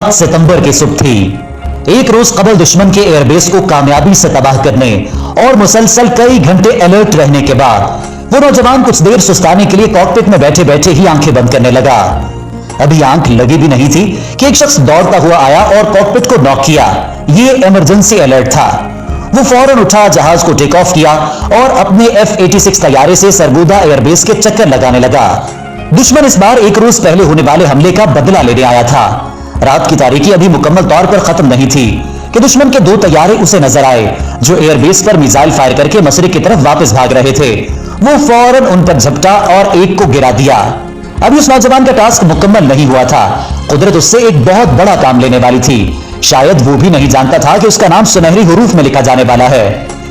सितंबर की सुबह थी। एक रोज कबल दुश्मन के एयरबेस को कामयाबी से तबाह करने और मुसलसल कई घंटे अलर्ट रहने के बाद वो नौजवान कुछ देर सुस्ताने के लिए कॉकपिट में बैठे बैठे ही आंखें बंद करने लगा। अभी आंख लगी भी नहीं थी कि एक शख्स दौड़ता हुआ आया और कॉकपिट को नॉक किया। ये इमरजेंसी अलर्ट था। वो फौरन उठा, जहाज को टेक ऑफ किया और अपने F-86 तैयारे से सरगोदा एयरबेस के चक्कर लगाने लगा। दुश्मन इस बार एक रोज पहले होने वाले हमले का बदला लेने आया था। रात की तारीकी अभी मुकम्मल तौर पर खत्म नहीं थी कि दुश्मन के दो तैयारे उसे नजर आए जो एयरबेस पर मिसाइल फायर करके मशरिक की तरफ वापस भाग रहे थे। वो फौरन उन पर झपटा और एक को गिरा दिया। अभी उस नौजवान का टास्क मुकम्मल नहीं हुआ था। कुदरत उससे एक बहुत बड़ा काम लेने वाली थी। शायद वो भी नहीं जानता था कि उसका नाम सुनहरी हुरूफ में लिखा जाने वाला है।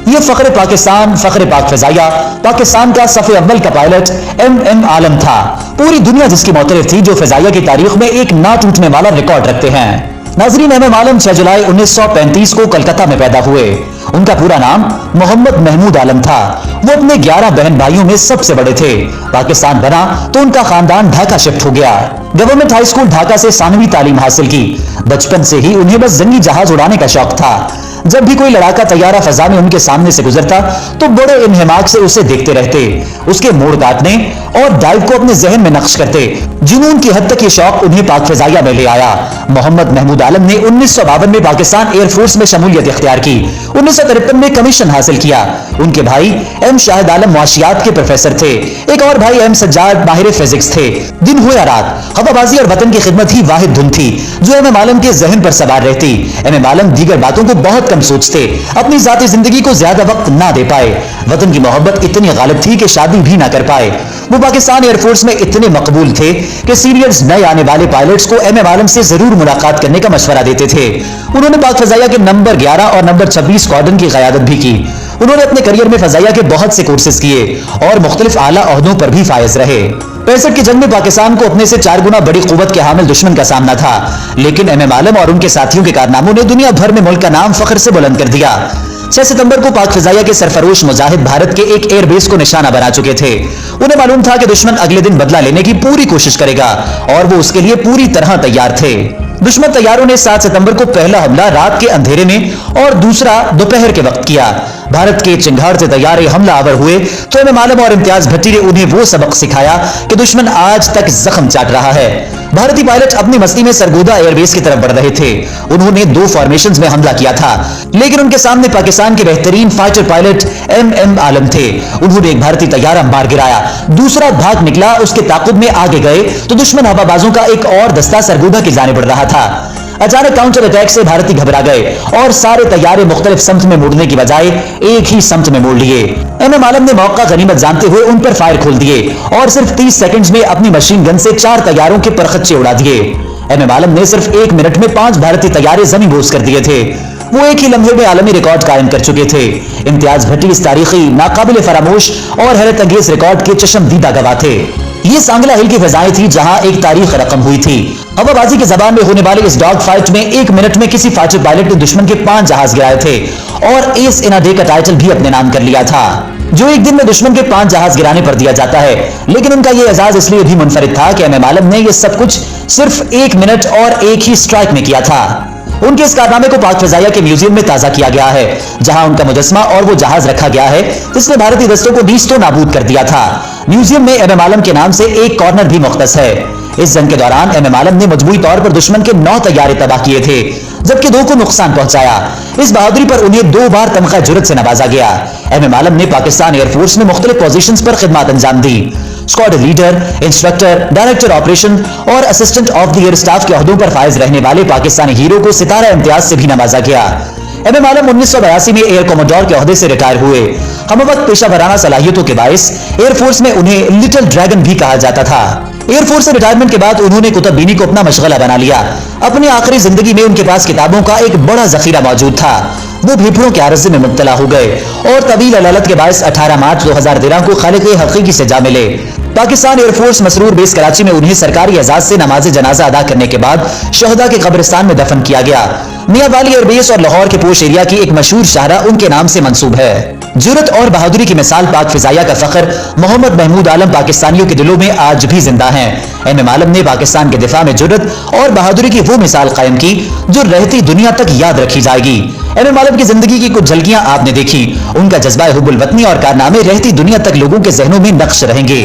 ये फख्र पाकिस्तान, फख्र पाक फजाइया, पाकिस्तान का सफ़े अव्वल का पायलट MM आलम था। पूरी दुनिया जिसकी मोतरफ थी, जो फजाइया की तारीख में एक ना टूटने वाला रिकॉर्ड रखते हैं। नाजरीन, MM आलम 6 जुलाई 1935 को कलकत्ता में पैदा हुए। उनका पूरा नाम मोहम्मद महमूद आलम था। वो अपने 11 बहन भाइयों में सबसे बड़े थे। पाकिस्तान बना तो उनका खानदान ढाका शिफ्ट हो गया। गवर्नमेंट हाई स्कूल ढाका से सानवी तालीम हासिल की। बचपन से ही उन्हें बस जंगी जहाज उड़ाने का शौक था। जब भी कोई लड़ाका तैयारा फजा में उनके सामने से गुजरता तो बड़े इन्हिमाक से उसे देखते रहते, उसके मोड़ काटने और डाइव को अपने जहन में नक्श करते। जुनून की हद तक ये शौक उन्हें पाक फजाइया में ले आया। मोहम्मद महमूद आलम ने 1952 में पाकिस्तान एयरफोर्स में शमूलियत इख्तियार की। 1953 में कमीशन हासिल किया। उनके भाई M शाहिद आलम मुआशियात के प्रोफेसर थे। एक और भाई M सज्जाद माहिर फिजिक्स थे। दिन हो या रात, हवाबाजी और वतन की खिदमत ही वाहिद धुन थी जो MM आलम के जहन पर सवार रहती। MM आलम दीगर बातों को बहुत कम सोचते, अपनी जाती जिंदगी को ज्यादा वक्त ना दे पाए। वतन की मोहब्बत इतनी गालिब थी कि शादी भी ना कर पाए। वो पाकिस्तान एयरफोर्स में इतने मकबूल थे कि सीरियल्स नए आने वाले पायलट्स को MM आलम से जरूर मुलाकात करने का मशवरा देते थे। उन्होंने पाक फजाइया के नंबर 11 और नंबर 26 स्क्वाड्रन की क़यादत भी की। उन्होंने अपने करियर में फजाइया के बहुत से कोर्सेज किए और मुख्तलिफ आला ओहदों पर भी फायज रहे। 65 की जंग में पाकिस्तान को अपने से 4 गुना बड़ी कुव्वत के हामिल दुश्मन का सामना था, लेकिन MM आलम और उनके साथियों के कारनामों ने दुनिया भर में मुल्क का नाम फख्र से बुलंद कर दिया। 6 सितंबर को पाक फजाइया के सरफरोश मुजाहिद भारत के एक एयरबेस को निशाना बना चुके थे। उन्हें मालूम था कि दुश्मन अगले दिन बदला लेने की पूरी कोशिश करेगा और वो उसके लिए पूरी तरह तैयार थे। दुश्मन तैयारों ने 7 सितंबर को पहला हमला रात के अंधेरे में और दूसरा दोपहर के वक्त किया। भारत के चिंगार से तैयार हमला आवर हुए तो MM आलम और इम्तियाज भट्टी ने उन्हें वो सबक सिखाया कि दुश्मन आज तक जख्म चाट रहा है। भारतीय पायलट अपनी मस्ती में सरगोदा एयरबेस की तरफ बढ़ रहे थे। उन्होंने 2 फॉर्मेशंस में हमला किया था, लेकिन उनके सामने पाकिस्तान के बेहतरीन फाइटर पायलट MM आलम थे। उन्होंने एक भारतीय तैयारा मार गिराया, दूसरा भाग निकला, उसके ताकुब में आगे गए तो दुश्मन हवाबाजों का एक और दस्ता सरगोदा की जाने बढ़ रहा था। अचानक काउंटर अटैक से भारतीय घबरा गए और सारे तैयारे मुख्तलिफ समत में मुड़ने की बजाय एक ही समत में मोड़ लिए। MM आलम ने मौका गनीमत जानते हुए उन पर फायर खोल दिए और सिर्फ 30 सेकंड्स में अपनी मशीन गन से 4 तैयारों के परखच्चे उड़ा दिए। MM आलम ने सिर्फ 1 मिनट में 5 भारतीय तैयारे जमीन बोझ कर दिए थे। वो एक ही लम्हे में आलमी रिकॉर्ड कायम कर चुके थे। इम्तियाज भट्टी इस तारीखी, नाकाबिल फरामोश और हैरत अंगेज रिकॉर्ड के चश्मदीदा गवाह थे। ये सांगला हिल की फिजाएं थी जहां एक तारीख रकम हुई थी। हवाबाजी की जबान में होने वाले इस डॉग फाइट में 1 मिनट में किसी फाइटर पायलट ने दुश्मन के 5 जहाज गिराए थे और एस इन अ डे का टाइटल भी अपने नाम कर लिया था, जो एक दिन में दुश्मन के 5 जहाज गिराने पर दिया जाता है। लेकिन उनका यह एजाज इसलिए भी मुनफरिद था कि MM आलम ने यह सब कुछ सिर्फ 1 मिनट और एक ही स्ट्राइक में किया था। उनके इस कारनामे को पाक फजाइया के म्यूजियम में ताजा किया गया है, जहां उनका मुजस्मा और वो जहाज रखा गया है जिसने भारतीय दस्तों को नीस्तो नाबूद कर दिया था। म्यूजियम में MM आलम के नाम से एक कॉर्नर भी मुख्तस है। इस जंग के दौरान MM आलम ने मजबूरी तौर पर दुश्मन के 9 तैयारे तबाह किए थे, जबकि 2 को नुकसान पहुंचाया। इस बहादुरी पर उन्हें 2 बार तमगा जुर्रत से नवाजा गया। MM आलम ने पाकिस्तान एयरफोर्स में मुख्तलिफ पोजीशंस पर खिदमत अंजाम दी। Squad leader, instructor, director operation और assistant of the air staff के ओहदों पर फायज रहने वाले पाकिस्तानी हीरो को सितारा इम्तियाज से भी नवाजा गया। MM आलम 1982 में एयर कमोडोर के ओहदे से रिटायर हुए। हमवक्त पेशा वराना सलाहियतों के बायस एयरफोर्स में उन्हें लिटिल ड्रैगन भी कहा जाता था। एयरफोर्स से रिटायरमेंट के बाद उन्होंने कुतुबबीनी को अपना मशगला बना लिया। अपनी आखिरी जिंदगी में उनके पास किताबों का एक बड़ा जखीरा मौजूद था। वो भेफड़ों के आरज़े में मुब्तला हो गए और तवील अदालत के बायस 18 मार्च 2013 को खालिक़े हक़ीक़ी से जा मिले। पाकिस्तान एयरफोर्स मसरूर बेस कराची में उन्हें सरकारी एजाज से नमाज जनाजा अदा करने के बाद शहदा के कब्रिस्तान में दफन किया गया। मियां वाली एयरबेस और लाहौर के पोश एरिया की एक मशहूर शाहरा उनके नाम से मंसूब है। जुर्रत और बहादुरी की मिसाल पाक फिजाइया का फख्र मोहम्मद महमूद आलम पाकिस्तानियों के दिलों में आज भी जिंदा हैं। एमएम आलम ने पाकिस्तान के दिफा में जुर्रत और बहादुरी की वो मिसाल कायम की जो रहती दुनिया तक याद रखी जाएगी। एमएम आलम की जिंदगी की कुछ झलकियां आपने देखी, उनका जज्बा हुब्बुल वतनी और कारनामे रहती दुनिया तक लोगों के जहनों में नक्श रहेंगे।